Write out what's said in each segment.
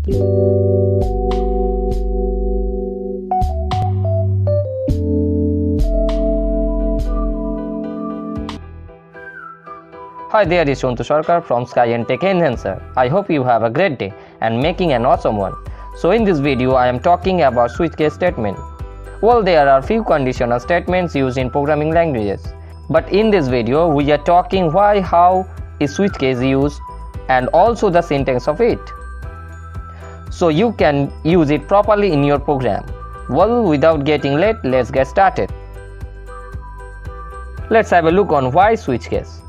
Hi there, is Shuntu Sarkar from Sci-En-Tech Enhancer. I hope you have a great day and making an awesome one. So in this video I am talking about SwitchCase statement. Well, there are few conditional statements used in programming languages. But in this video we are talking why, how is SwitchCase used and also the syntax of it, so you can use it properly in your program. Well, without getting late, let's get started. Let's have a look on why SwitchCase.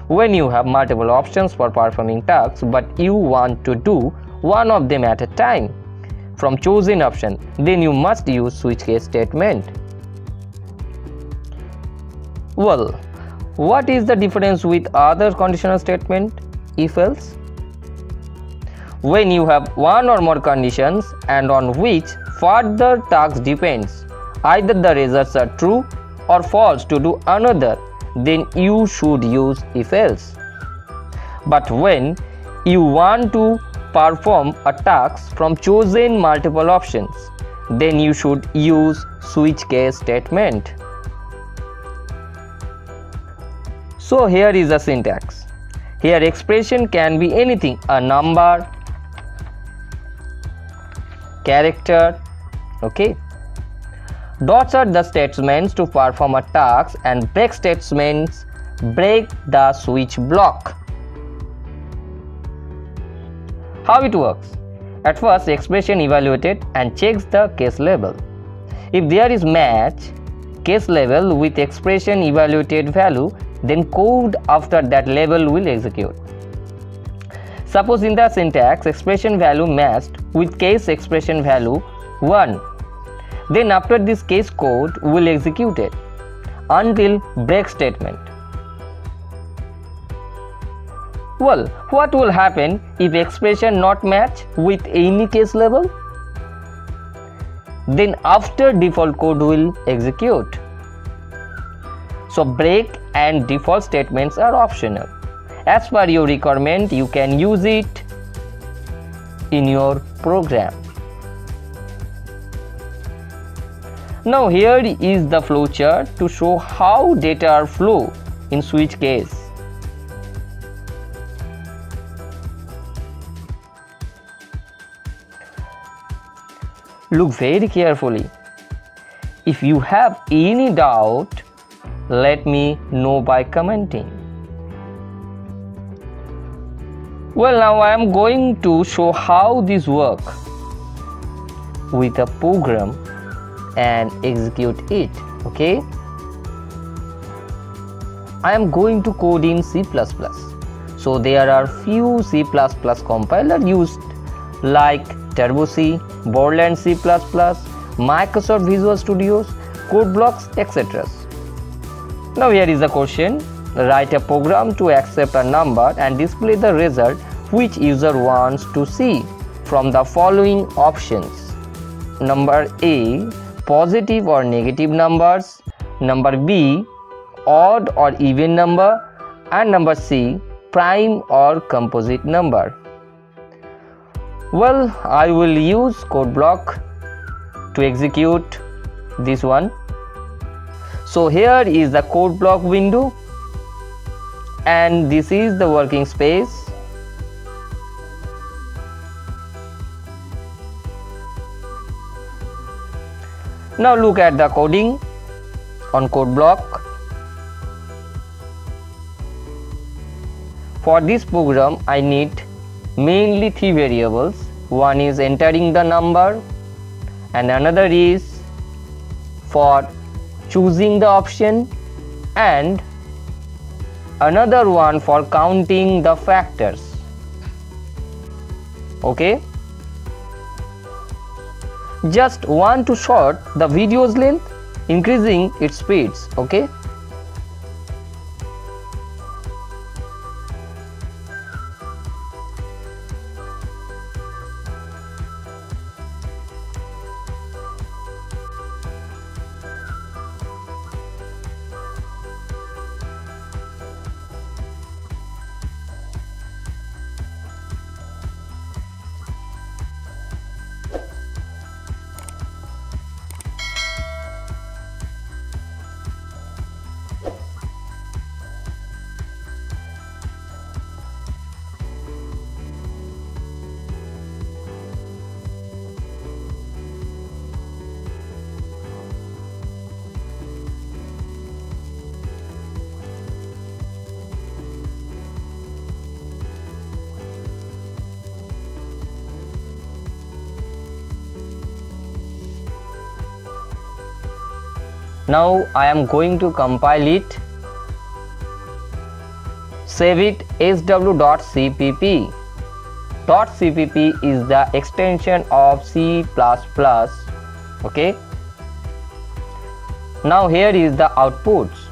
When you have multiple options for performing tasks but you want to do one of them at a time from chosen option, then you must use SwitchCase statement. Well, what is the difference with other conditional statement, if else? When you have one or more conditions and on which further tasks depends, either the results are true or false to do another, then you should use if else. But when you want to perform a task from chosen multiple options, then you should use SwitchCase statement. So here is the syntax. Here expression can be anything: a number, character, okay. Dots are the statements to perform a task and break statements break the switch block. How it works? At first, expression evaluated and checks the case level. If there is match case level with expression evaluated value, then code after that level will execute. Suppose in the syntax expression value matched with case expression value 1. Then after this case code will execute it until break statement. Well, what will happen if expression not match with any case level? Then after default code will execute. So break and default statements are optional. As per your requirement, you can use it in your program. Now here is the flowchart to show how data are flow in SwitchCase. Look very carefully. If you have any doubt, let me know by commenting. Well, now I am going to show how this works with a program and execute it, okay. I am going to code in C++. So there are few C++ compiler used like Turbo C, Borland C++, Microsoft Visual Studios, code blocks, etc. Now here is the question. Write a program to accept a number and display the result which user wants to see from the following options. Number A, positive or negative numbers. Number B, odd or even number. And number C, prime or composite number. Well, I will use code block to execute this one. So here is the code block window and this is the working space. Now look at the coding on code block. For this program I need mainly 3 variables. One is entering the number and another is for choosing the option and another one for counting the factors, okay. Just want to short the video's length, increasing its speeds, okay. Now I am going to compile it. Save it sw.cpp. .cpp is the extension of C++. Okay. Now here is the outputs.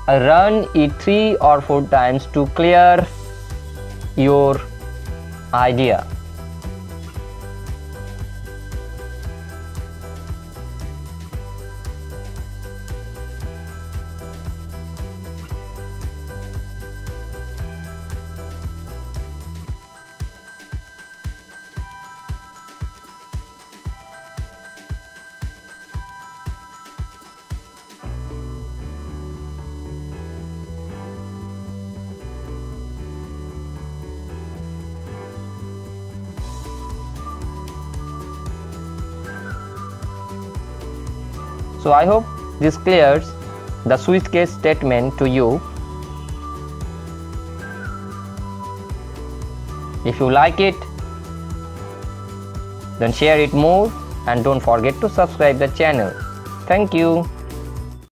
Run it 3 or 4 times to clear your idea. So I hope this clears the switch case statement to you. If you like it, then share it more and don't forget to subscribe the channel. Thank you.